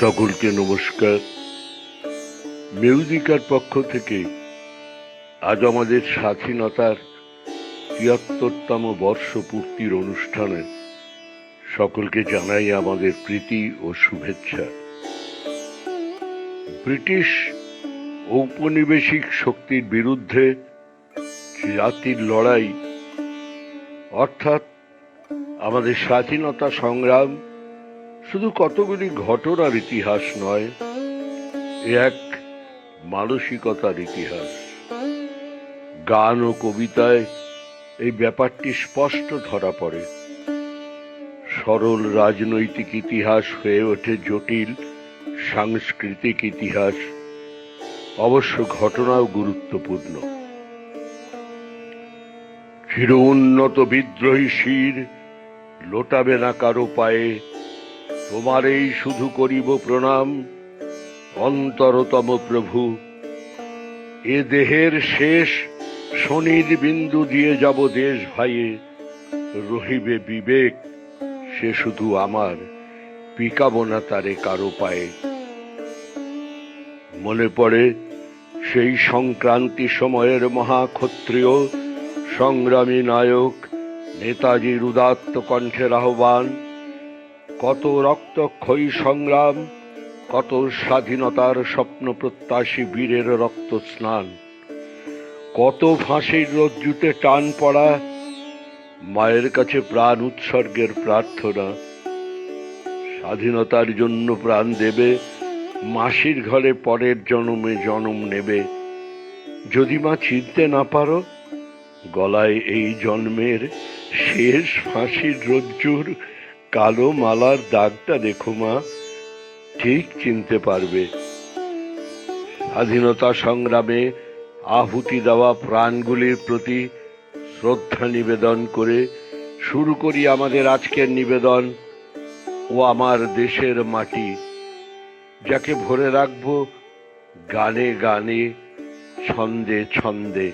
সকলকে নমস্কার। মিউজিকার পক্ষ থেকে আজ আমাদের স্বাধীনতার ৭৩তম বর্ষপূর্তির অনুষ্ঠানে সকলকে জানাই আমাদের প্রীতি ও শুভেচ্ছা। ব্রিটিশ ঔপনিবেশিক শক্তির বিরুদ্ধে জাতির লড়াই অর্থাৎ আমাদের স্বাধীনতা সংগ্রাম শুধু কতগুলি ঘটনার ইতিহাস নয়, এক মানসিকতার ইতিহাস। গান ও কবিতায় এই ব্যাপারটি স্পষ্ট ধরা পড়ে। সরল রাজনৈতিক ইতিহাস হয়ে ওঠে জটিল সাংস্কৃতিক ইতিহাস, অবশ্য ঘটনাও গুরুত্বপূর্ণ। চির উন্নত বিদ্রোহী শির লোটাবে না কারো পায়ে, তোমারেই শুধু করিব প্রণাম অন্তরতম প্রভু। এ দেহের শেষ শনির বিন্দু দিয়ে যাব দেশ ভাইয়ে, রহিবে বিবেক সে শুধু আমার, পিকাবো না তারে কারো পায়ে। মনে পড়ে সেই সংক্রান্তি সময়ের মহাক্ষত্রিয় সংগ্রামী নায়ক নেতাজির উদাত্ত কণ্ঠের আহ্বান। কত রক্তক্ষয়ী সংগ্রাম, কত স্বাধীনতার স্বপ্ন প্রত্যাশী বীরের রক্ত স্নান, কত ফাঁসির রজ্জুতে টান পড়া, মায়ের কাছে প্রাণ উৎসর্গের প্রার্থনা। স্বাধীনতার জন্য প্রাণ দেবে, মাসির ঘরে পরের জন্মে জন্ম নেবে। যদি মা চিনতে না পারো, গলায় এই জন্মের শেষ ফাঁসির রজ্জুর কালো মালার দাগটা দেখো মা, ঠিক চিনতে পারবে। স্বাধীনতা সংগ্রামে আহুতি দেওয়া প্রাণগুলির প্রতি শ্রদ্ধা নিবেদন করে শুরু করি আমাদের আজকের নিবেদন। ও আমার দেশের মাটি, যাকে ভরে রাখবো গানে গানে, ছন্দে ছন্দে।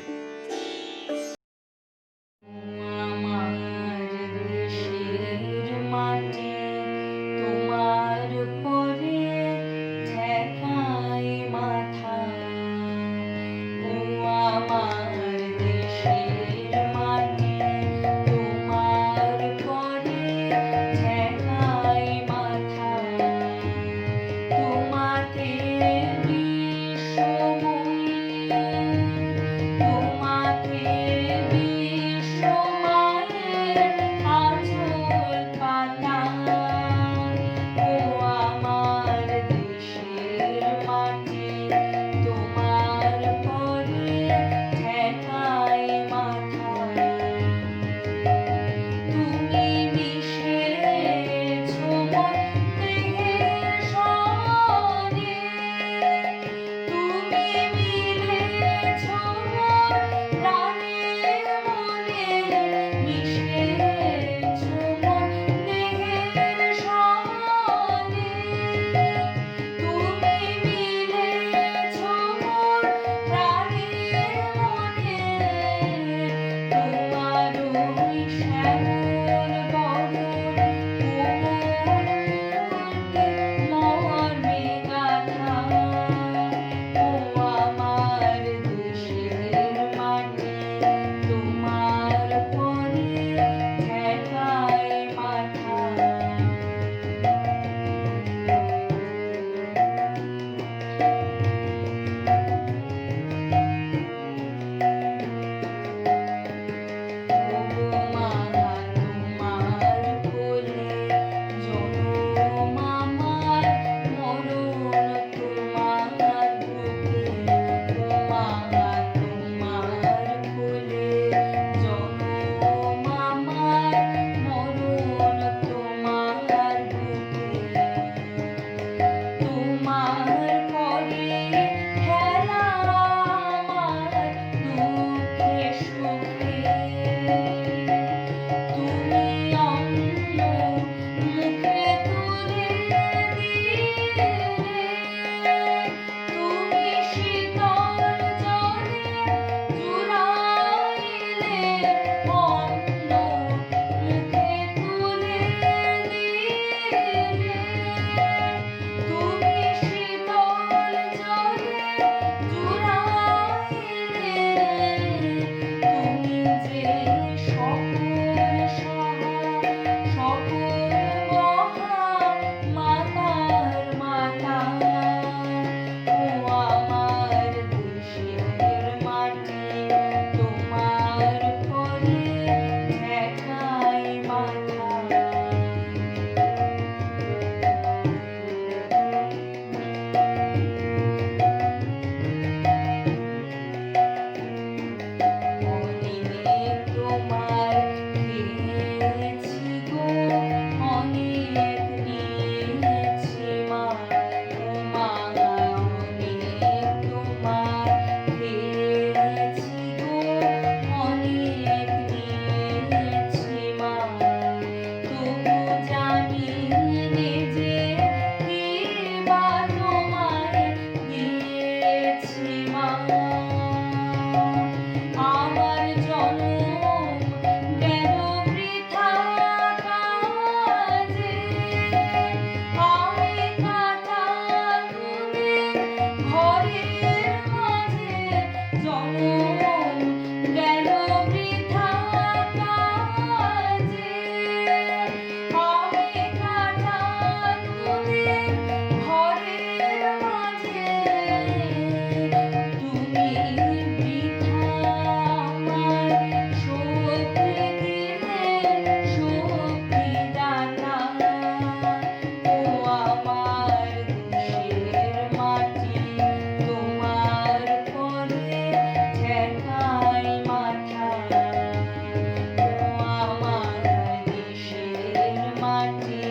মাটি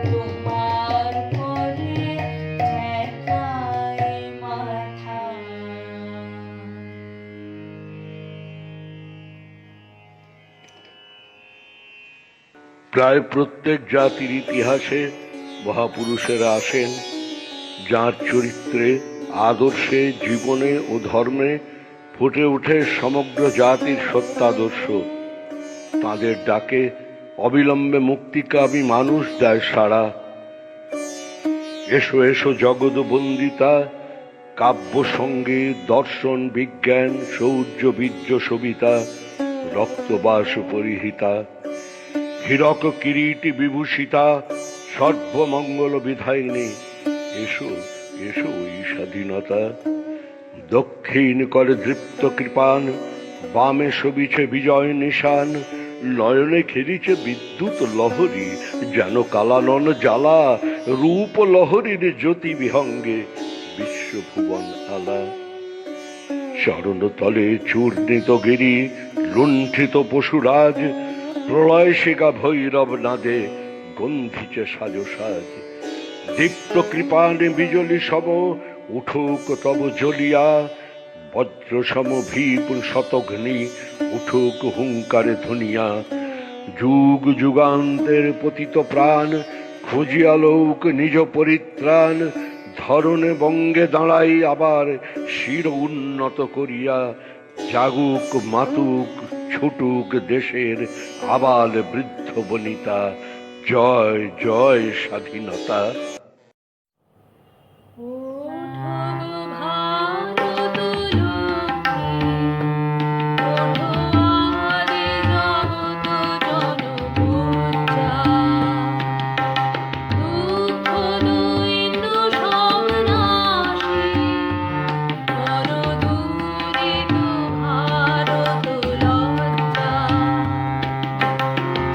তোমার করে ঠেকায় মাথা। প্রায় প্রত্যেক জাতির ইতিহাসে মহাপুরুষেরা আসেন, যার চরিত্রে, আদর্শে, জীবনে ও ধর্মে ফুটে ওঠে সমগ্র জাতির সত্যাদর্শ। তাদের ডাকে অবিলম্বে মুক্তিকামী মানুষ দেয় সাড়া। এসো এসো জগৎ বন্দিতা, কাব্য সঙ্গীত, দর্শন, বিজ্ঞান, শৌর্য, বীর্য, সবিতা, রক্তবাস পরিহিতা, হীরক কিরীটি বিভূষিতা, সর্বমঙ্গল বিধায়িনী। এসো এসো ওই স্বাধীনতা। দক্ষিণ করে দৃপ্ত কৃপান, বামে শোভিছে বিজয় নিশান, নয়নে খেলিছে বিদ্যুৎ লহরী, যেন কালানন জ্বালা, রূপ লহরীর জ্যোতি বিহঙ্গে বিশ্বভুবন আলা। চরণতলে চূর্ণিত গিরি, লুণ্ঠিত পশুরাজ, প্রলয় শিকা ভৈরব নাদে গন্ধিছে সাজ সাজ। দীপ্ত কৃপানে বিজলি সম উঠুক তব জ্বলিয়া, বজ্র সম ভীপ শতঘ্নি উঠুক হুঙ্কারে ধুনিয়া। যুগ যুগান্তের পতিত প্রাণ খুঁজিয়া লৌক নিজ পরিত্রাণ, ধরণে বঙ্গে দাঁড়াই আবার শির উন্নত করিয়া। জাগুক মাতুক ছুটুক দেশের আবাল বৃদ্ধ বনিতা, জয় জয় স্বাধীনতা।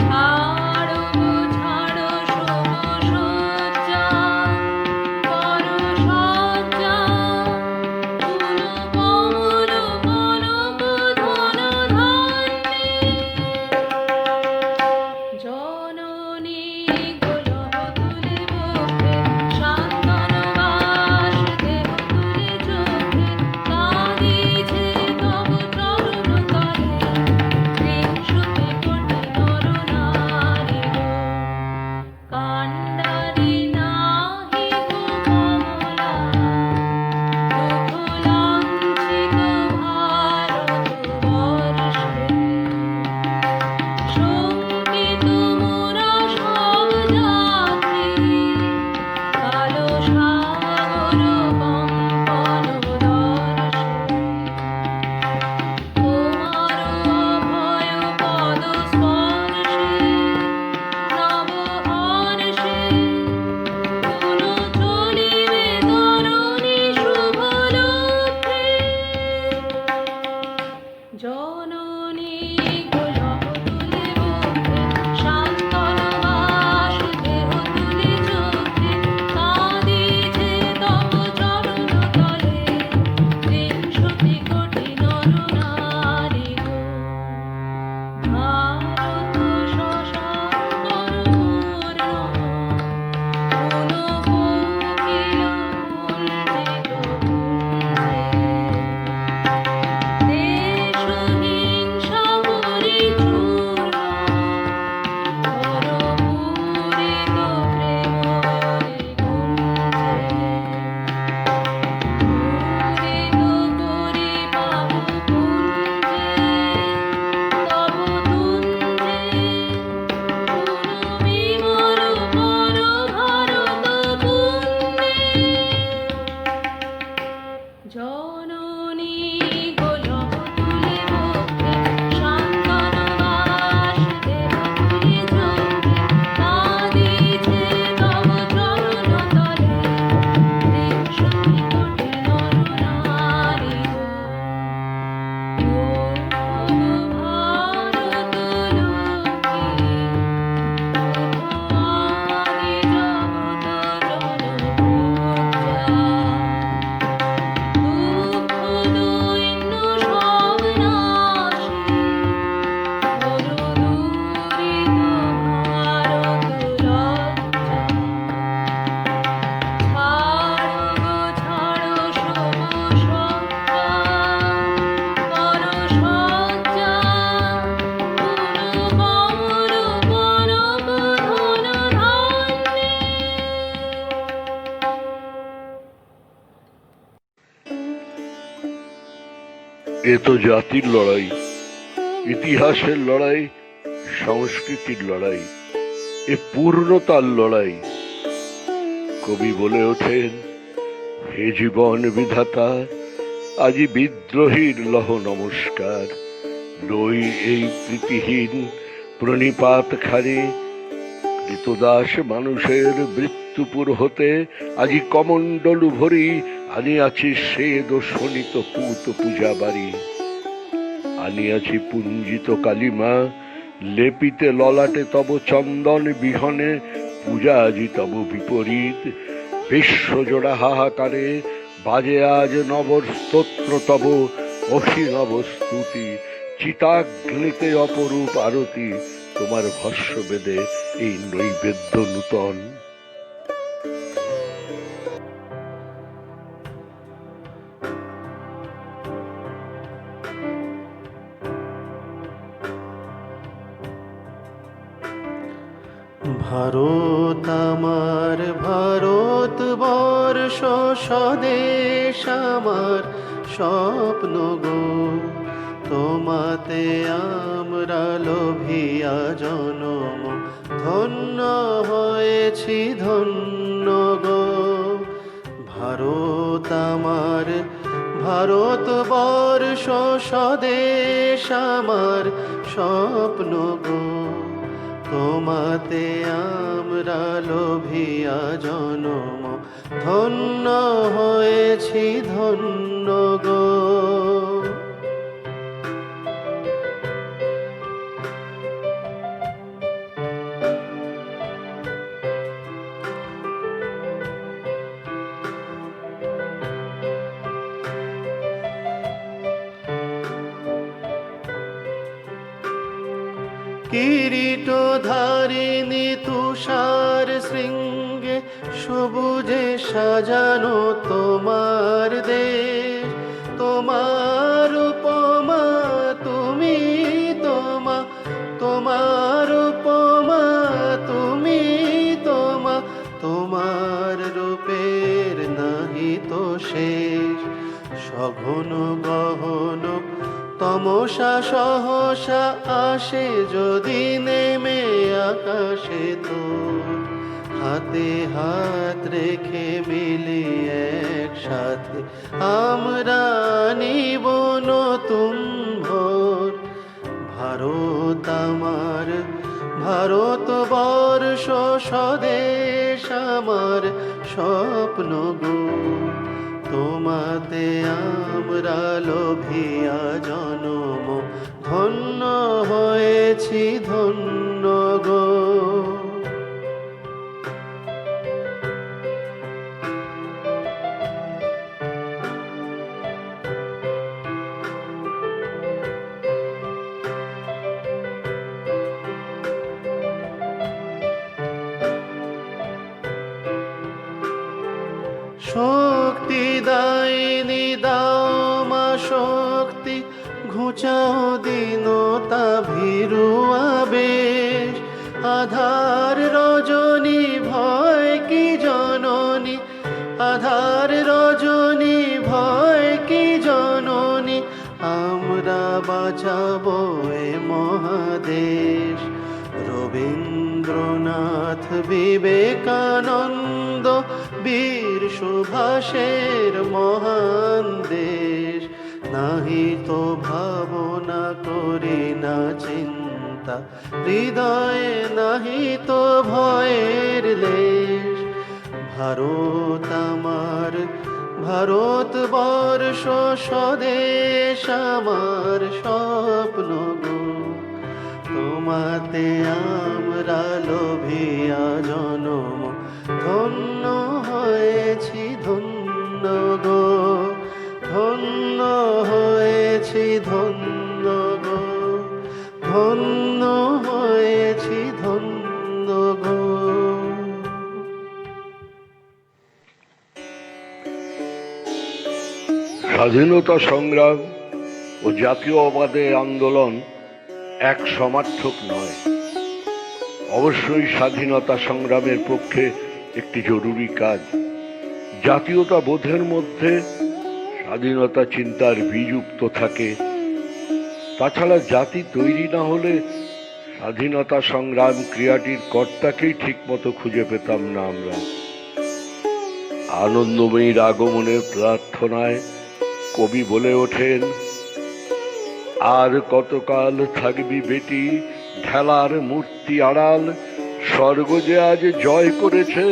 ছাড়ো ছাড়ো শোনো শয্যা, এ তো জাতির লড়াই, ইতিহাসের লড়াই, সংস্কৃতির লড়াই, এ পূর্ণতার লড়াই। কবি বলে ওঠেন, হে জীবন বিধাতা, আজি বিদ্রোহীর লহ নমস্কার। নই এই প্রীতিহীন প্রণিপাত খানি, কৃতদাস মানুষের মৃত্যুপুর হতে আজি কমণ্ডলু ভরি আনিয়াছি শ্বেদ ও শোণিত পুত পূজা বাড়ি। আনিয়াছি পুঞ্জিত কালিমা, লেপিতে ললাটে তব চন্দন বিহনে, পূজা আজি তব বিপরীত। বিশ্বজোড়া হাহাকারে বাজে আজ নবর স্তোত্র তব, অভিনব স্তুতি, চিতাগ্নিতে অপরূপ আরতি, তোমার ভস্য বেদে এই নৈবেদ্য নূতন। ভারত আমার ভারতবর্ষ স্বদেশ আমার স্বপ্ন গো, তোমাতে আমরা লোভিয়া জনম ধন্য হয়েছি ধন্য গো। ভারত আমার ভারতবর্ষ স্বদেশ আমার স্বপ্ন গো, তোমাতে আমরা লোভিয়া জনম ধন্য হয়েছি ধন্য গো। কিরীট ধারিণী তুষার শৃঙ্গে সবুজে সাজানো তোমার দেশ, তোমার উপমা তুমি তোমা, তোমার উপমা তুমি তোমা, তোমার রূপের নাহি তো শেষ। সঘন গহন তমসা সহসা আসে যদি নেমে আকাশে, তো হাতে হাত রেখে মিলি একসাথে আমরা নিব নতুন ভোর। ভারত আমার ভারতবর্ষ স্বদেশ আমার স্বপ্ন গো, তোমাতে আমরা লোভিয়া জনম ধন্য হয়েছি ধন্য গো। শক্তি দায়নি দাও মা শক্তি, ঘুচাও দীনতা ভীরু আবেশ। আধার রজনী ভয় কি জননী, আধার রজনী ভয় কি জননী, আমরা বাঁচাবো এ মহাদেশ। রবীন্দ্রনাথ বিবেকানন্দ বীর সুভাষের মহান দেশ, নাহি তো ভাবনা করি না চিন্তা, হৃদয়ে নাহি তো ভয়ের লেশ। ভারত আমার ভারতবর্ষ স্বদেশ আমার স্বপ্ন গো, তোমাতে আমরা লোভিয়া জনম ধন্য হয়েছি ধন্য গো, ধন্য হয়েছি ধন্য গো, ধন্য হয়েছি ধন্য গো। স্বাধীনতা সংগ্রাম ও জাতীয়বাদের আন্দোলন এক সমার্থক নয়। অবশ্যই স্বাধীনতা সংগ্রামের পক্ষে একটি জরুরি কাজ। জাতীয়তা বোধের মধ্যে স্বাধীনতা চিন্তার বিযুক্ত থাকে। তাছাড়া জাতি তৈরি না হলে স্বাধীনতা সংগ্রাম ক্রিয়াটির কর্তাকেই ঠিকমতো খুঁজে পেতাম না আমরা। আনন্দময়ীর আগমনের প্রার্থনায় কবি বলে ওঠেন, আর কতকাল থাকবি বেটি ঢেলার মূর্তি আড়াল, স্বর্গ যে আজ জয় করেছে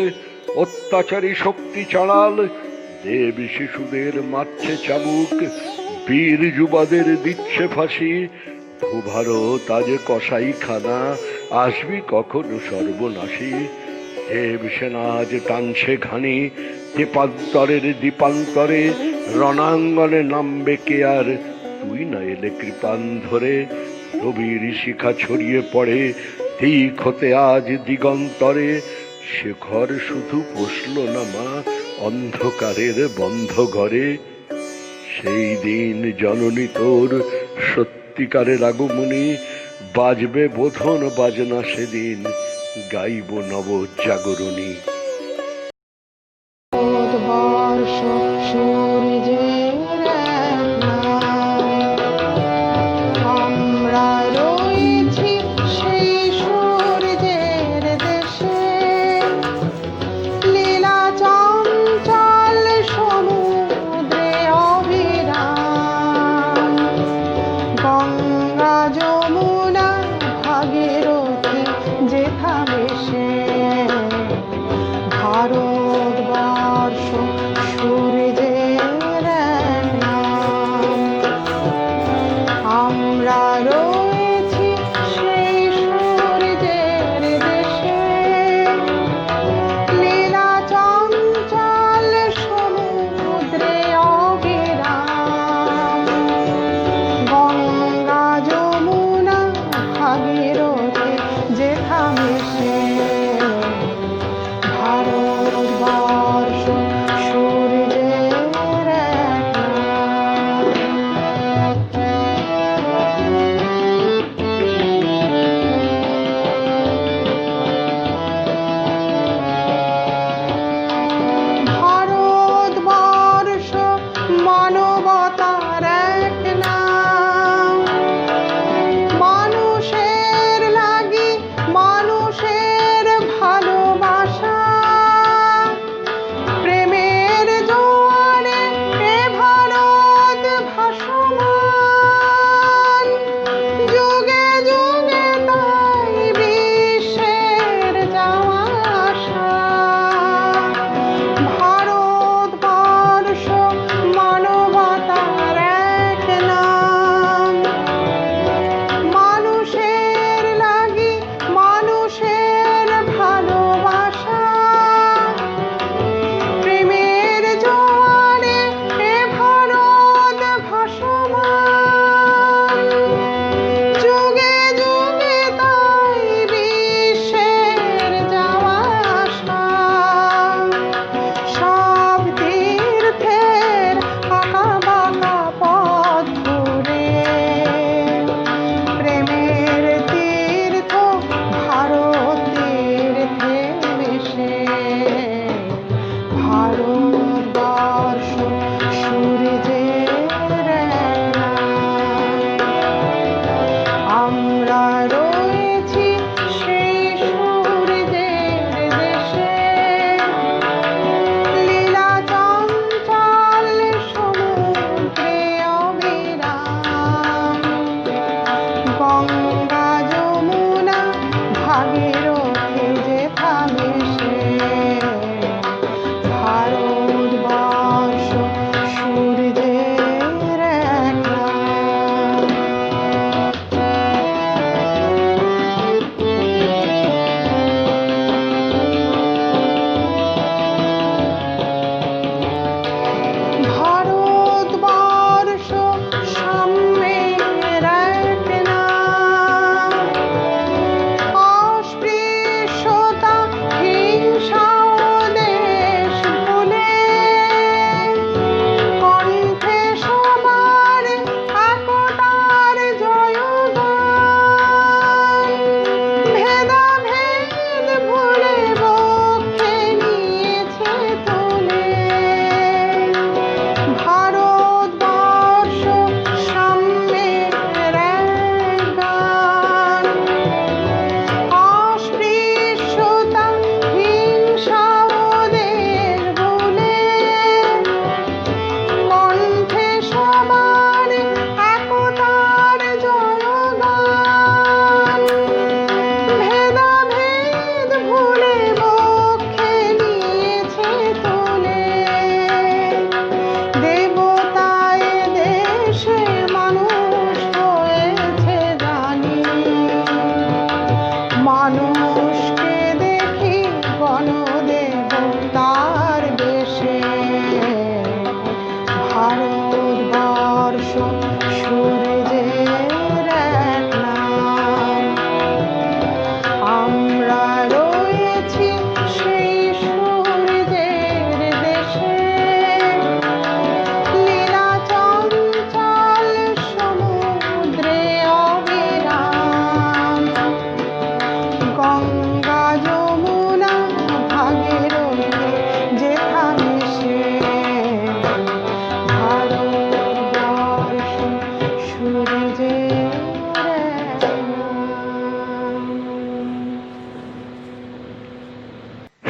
অত্যাচারী শক্তি চাড়াল, দেব শিশুদের মারছে চাবুক, বীর যুবাদের দিচ্ছে ফাঁসি, ভূভারত আজ কসাই খানা, আসবি কখন সর্বনাশী, দেব সেনা আজ টানছে ঘানি, দীপান্তরের দীপান্তরে, রণাঙ্গনে নামবে কে আর, তুই না এলে কৃপান ধরে, রবির শিখা ছড়িয়ে পড়ে দিক হতে আজ দিগন্তরে, শেখর শুধু বসল না মা অন্ধকারের বন্ধ ঘরে, সেই দিন জননী তোর সত্যিকারের আগমনী, বাজবে বোধন বাজনা সেদিন, গাইব নব জাগরণী। বর্ষ সূর্যের আমরা রয়েছি সেই সূর্যের দেশে, লীলা চঞ্চল সমুদ্রে অবিরাম, গঙ্গা যমুনা ভাগীরথী যেথা মিশে, ভারতবর্ষ সূর্যের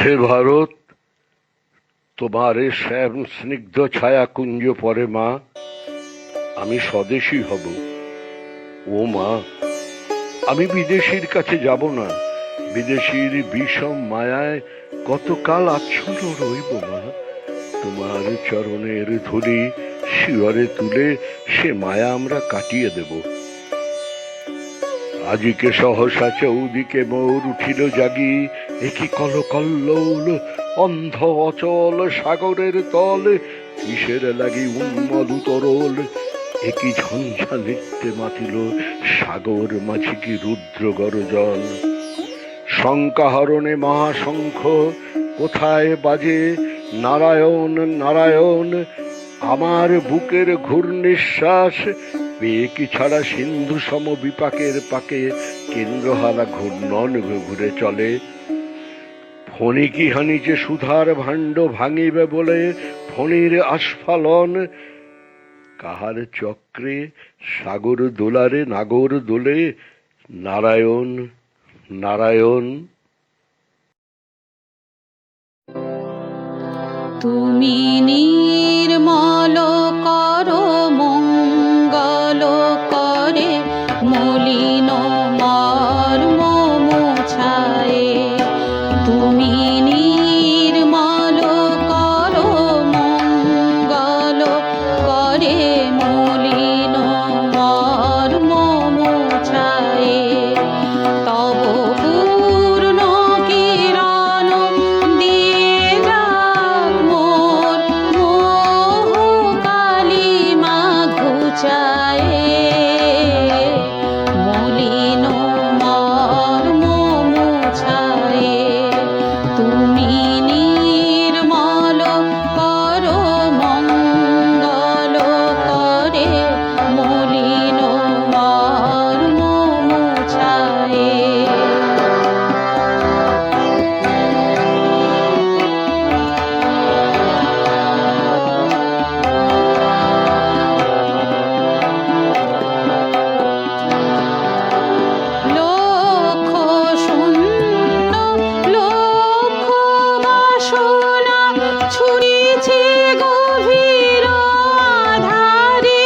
হে ভারত, তোমার এ শ্যাম স্নিগ্ধ ছায়া কুঞ্জ পরে মা আমি স্বদেশী হব। ও মা, আমি বিদেশির কাছে যাব না, বিদেশির বিষম মায়ায় কতকাল আচ্ছন্ন রইব মা। তোমার চরণের ধুলি শিয়রে তুলে সে মায়া আমরা কাটিয়ে দেব। আজিকে সহসা চৌদিকে মোর উঠিল জাগি, একই কলকল্লোল অন্ধ অচল সাগরের তল, কিসের লাগি উন্মদ তরল, একই ঝঞ্ঝা নৃত্যে মাতিল সাগর মাঝি কি রুদ্র গর্জন। শঙ্কাহরণে মহাশঙ্খ কোথায় বাজে নারায়ণ নারায়ণ, আমার বুকের ঘূর্নিশ্বাস পেয়ে কি ছাড়া সিন্ধু সম বিপাকের পাকে কেন্দ্রহারা ঘূর্ণন ঘুরে চলে। ফণি কি হানি যে সুধার ভাণ্ড ভাঙিবে বলে ফণির আস্ফালন, কাহার চক্রে সাগর দোলারে নাগর দোলে নারায়ণ নারায়ণ। তুমি নির্মল করো মঙ্গল করে মলিন মর্ম মুছায়ে। তুমি নির্মল করো মঙ্গল করে মলিন মর্ম মুছায়ে। তব পূর্ণ কিরণ দিয়ে যাক মোর মোহ কালিমা ঘুচায়ে। মলিন মর্ম মুছায়ে। তুমি নির্মল করো মঙ্গল করে মলিন মর্ম মুছায়ে। লক্ষ শূন্য লক্ষ বাসনা ছুঁড়েছে গভীর আধারে।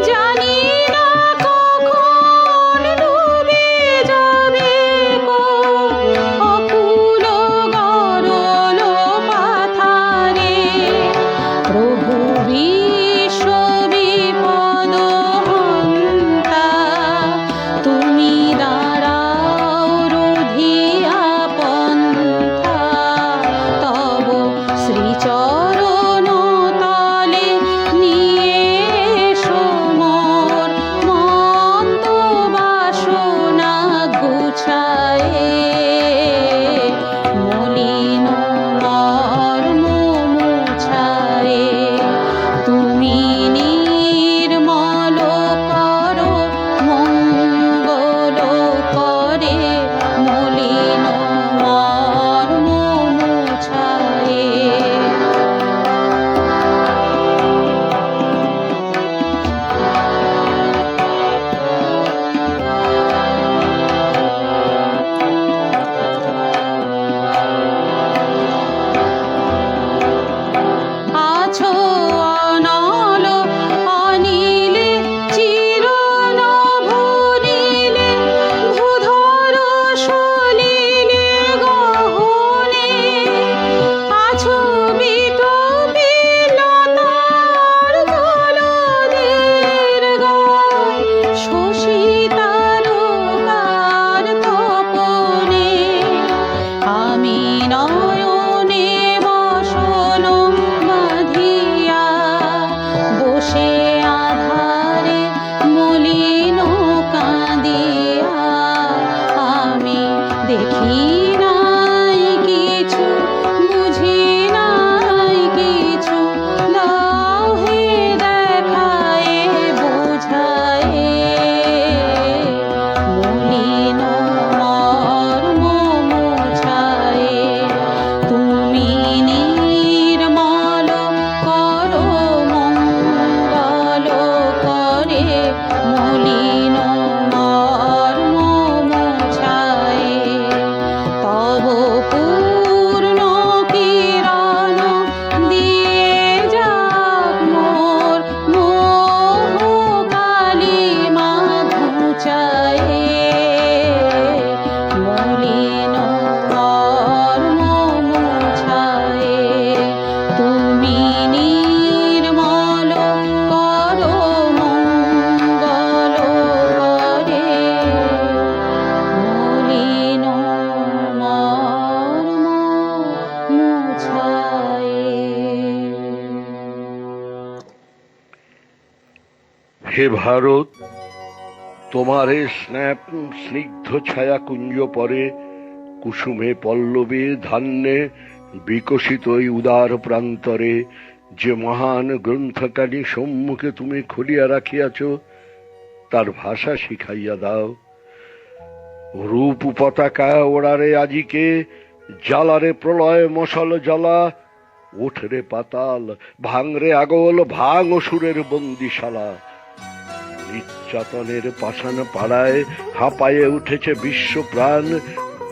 জানি না কখন ডুবে যাবে কোন অকুল গরল পাথারে। প্রভু বিশ্ব বিপদ হন্তা, তুমি দাঁড়াও রুধিয়া পন্থা। তব শ্রীচরণ তলে নিয়ে এসো মোর মন্দ বাসনা গুছায়ে। মলিন মর্ম মুছায়ে। তুমি নির্মল করো মঙ্গল করে মলিন মর্ম মুছায়ে। আছো অনল অনিলে চির নভনীলে ভূধর সলিলে গহনে। আছো বিটপিলতার জলদের গায় শশী তারকার তপনে। আমি নয়নে বসন বাঁধিয়া বসে আধারে মলিন কাঁদিয়া। আমি দেখি নাই কিছু বুঝি নাই কিছু, দাও হে দেখায়ে বুঝায়ে। মলিন মর্ম মুছায়ে। তুমি নির্মল করো মঙ্গল করে মলিন মর্ম মুছায়ে। হে ভারত, তোমারে স্নিগ্ধ ছায়া কুঞ্জ পরে, কুসুমে পল্লবে ধান্যে বিকশিত এই উদার প্রান্তরে যে মহান গ্রন্থকারী সম্মুখে তুমি খুলিয়া রাখিয়াছ, তার ভাষা শিখাইয়া দাও। রূপ পতাকা ওড়ারে আজিকে, জ্বালারে প্রলয় মশাল জ্বালা, ওঠরে পাতাল ভাঙরে আগল, ভাঙ অসুরের বন্দিশালা। নির্যাতনের পাষাণ পাড়ায় হাঁপায়ে উঠেছে বিশ্ব প্রাণ,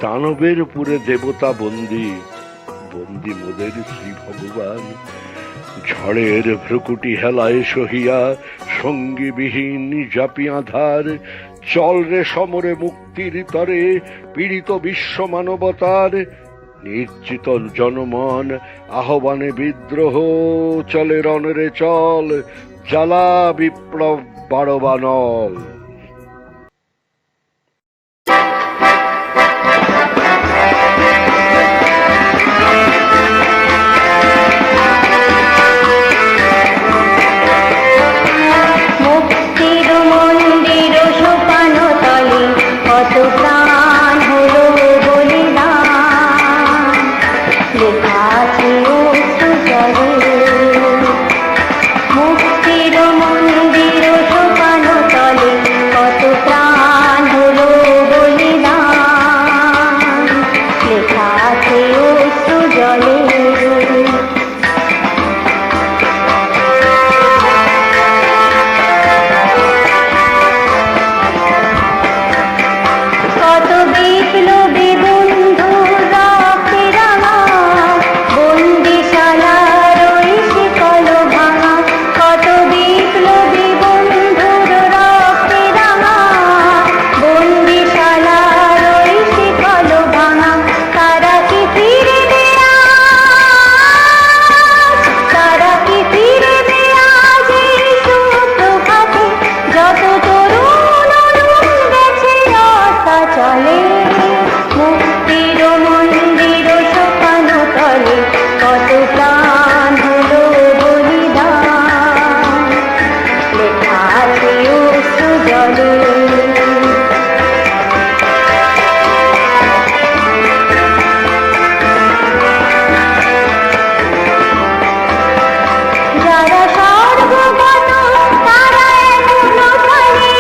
দানবের পুরে দেবতা বন্দি, বন্দি মোদের শ্রী ভগবান। ঝড়ের ভ্রুকুটি হেলায় সহিয়া সঙ্গীবিহীন জাপি আধার, চল রে সমরে মুক্তির তরে পীড়িত বিশ্ব মানবতার। নির্জিত জনমন আহ্বানে বিদ্রোহ, চলে রণরে চল, জ্বালা বিপ্লব বাড়বানল। মুক্তির মন্দির সোপান তলে কত প্রাণ হলো বলিদান, লেখা আছে অশ্রু জলে। মুক্তির মন্দির সোপান তলে কত প্রাণ হলো বলিদান, লেখা আছে অশ্রু জলে। কত বিপ্লবী বন্ধু রক্তে রাঙা, বন্দিশালার ওই শিকল ভাঙা। কত বিপ্লবী বন্ধুর রক্তে রাঙা, বন্দিশালার ওই শিকল ভাঙা। তারা কি ফিরবে আজ, তারা কি ফিরবে আজ এই সুপ্রভাতে, যত তরুণ গেছে আশা চলে। মুক্তির মন্দির সোপান তলে কত প্রাণ হলো বলিদান, লেখা আছে অশ্রু জলে। যারা সর্বগত তারা এখনো চলে,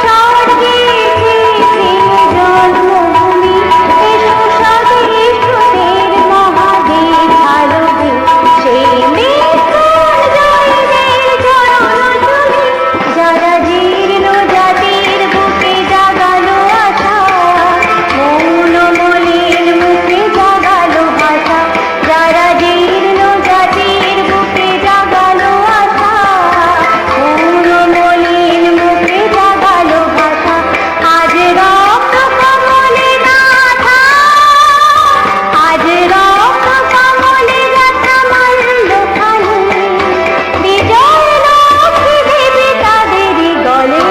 স্বর্গে পৃথিবী জন্মভূমি। এসো স্বদেশদের মহাদেশ আলোকে, সেই মৃত্যুঞ্জয়দের জননী। যারা জীর্ণ জাতির বুকে জাগালো আশা, মৌন মলিন মুখে জাগালো ভাষা। যারা জীর্ণ জাতির বুকে জাগালো আশা, মৌন মলিন মুখে জাগালো ভাষা। আজ রক্ত কমলে গাথা, আজ রক্ত কমলে গাথা মাল্য খানি। বিজয় লক্ষ্মী দেবী তাদেরই গলে।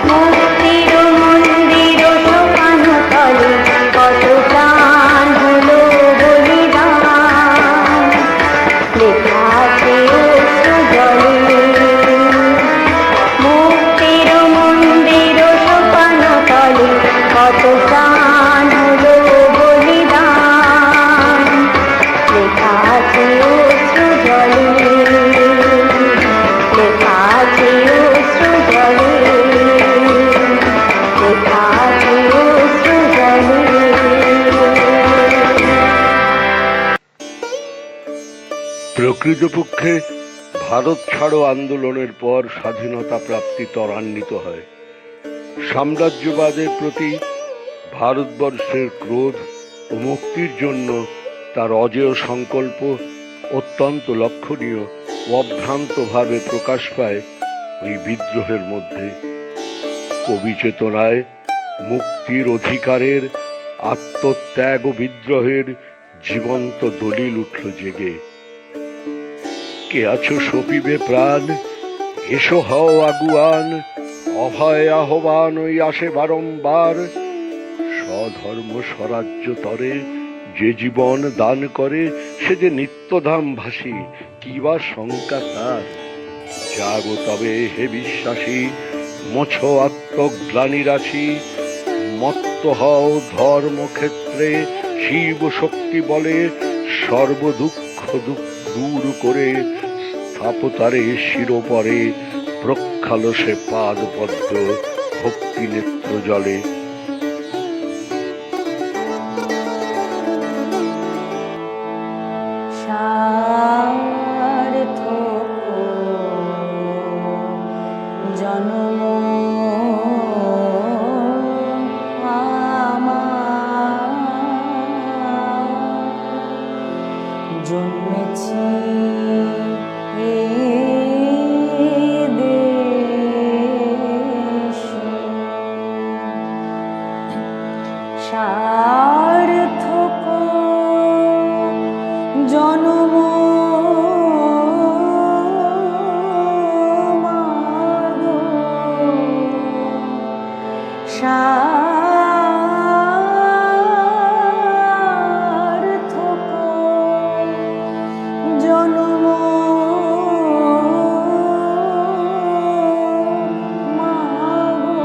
মুক্তির মন্দির সোপান তলে কত প্রাণ হলো বলিদান, লেখা আছে অশ্রু জলে। মুক্তির মন্দির সোপান তলে কত প্রাণ হলো বলিদান, লেখা আছে অশ্রু জলে, লেখা আছে অশ্রু জলে, লেখা আছে অশ্রু জলে। প্রকৃতপক্ষে ভারত ছাড়ো আন্দোলনের পর স্বাধীনতা প্রাপ্তি ত্বরান্বিত হয়। সাম্রাজ্যবাদের প্রতি ভারতবর্ষের ক্রোধ ও মুক্তির জন্য তার অজেয় সংকল্প অত্যন্ত লক্ষণীয় ও অভ্রান্তভাবে প্রকাশ পায় ওই বিদ্রোহের মধ্যে। কবি চেতনায় মুক্তির অধিকারের, আত্মত্যাগ ও বিদ্রোহের জীবন্ত দলিল উঠল জেগে। কে আছো সপিবে প্রাণ, এসো হও আগুয়ান, অভয় আহ্বান ওই আসে বারংবার। স্বধর্ম স্বরাজ্য তরে যে জীবন দান করে, সে যে নিত্যধাম ভাসী, কি বা শঙ্কা তার। জাগো তবে হে বিশ্বাসী, মোছো আত্মগ্লানি রাশি, মত্ত হও ধর্মক্ষেত্রে, শিব শক্তি বলে সর্বদুঃখ দূর করে, স্থাপতারে শিরোপরে প্রক্ষালো সে পাদ পদ্ম ভক্তি নেত্র জলে। সার্থক জন্ম আমার, জন্মেছি এ দেশে। সার্থক জন্ম মাগো, সার্থক জন্ম মাগো,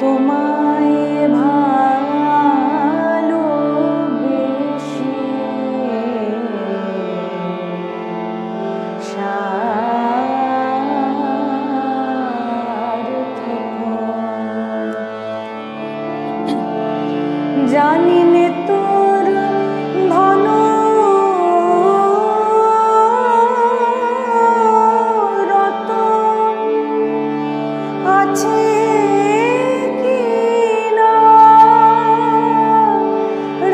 তোমায় ভালোবেসে সার্থক। জানি নে তোর ধন রতন আছে কি না,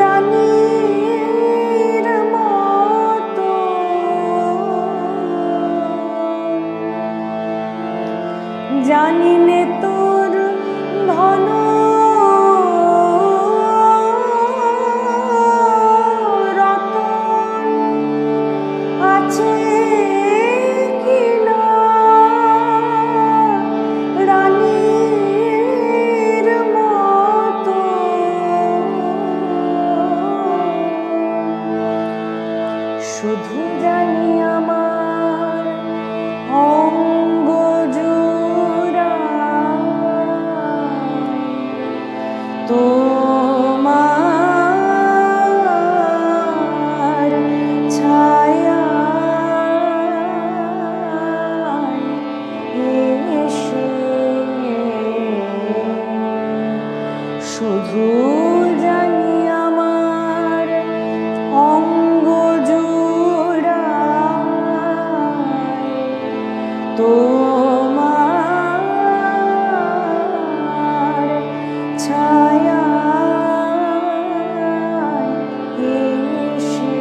রানীর মতো জানি নে তোর ধন রতন আছে কি না, রানীর মতো শুধু জানি আমার অঙ্গ জোড়ায় তোমার ছায়া এসে, শুধু জানি আমার অঙ্গ জোড়ায় তোমার ছায়া এসে,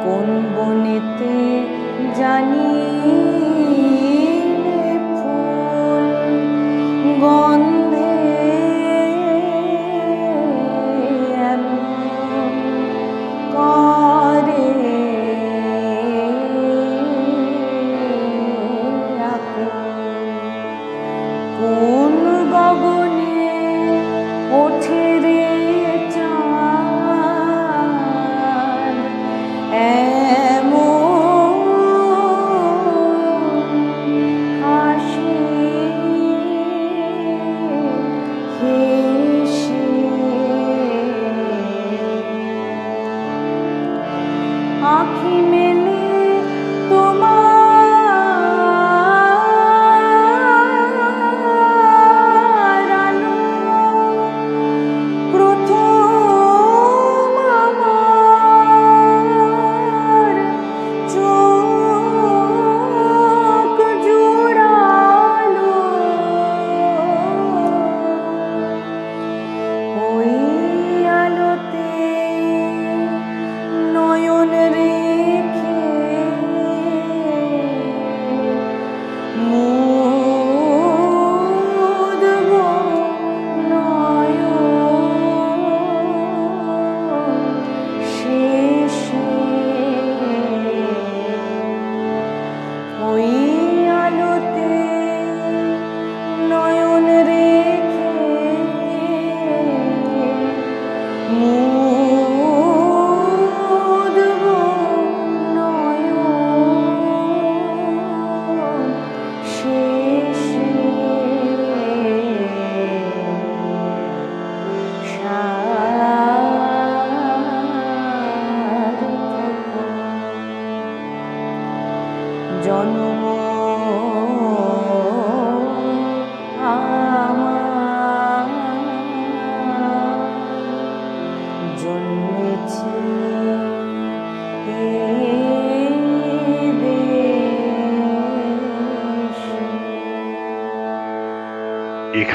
কোন বনেতে জানি রে ফুল গন্ধে এমন করে আকুল। কোন গগনে ওঠে রে চাঁদ এমন হাসি হেসে, আঁখি মেলে তোমার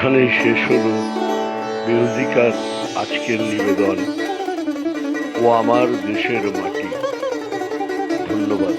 এখানেই শেষ হলো মিউজিকার আজকের নিবেদন ও আমার দেশের মাটি। ধন্যবাদ।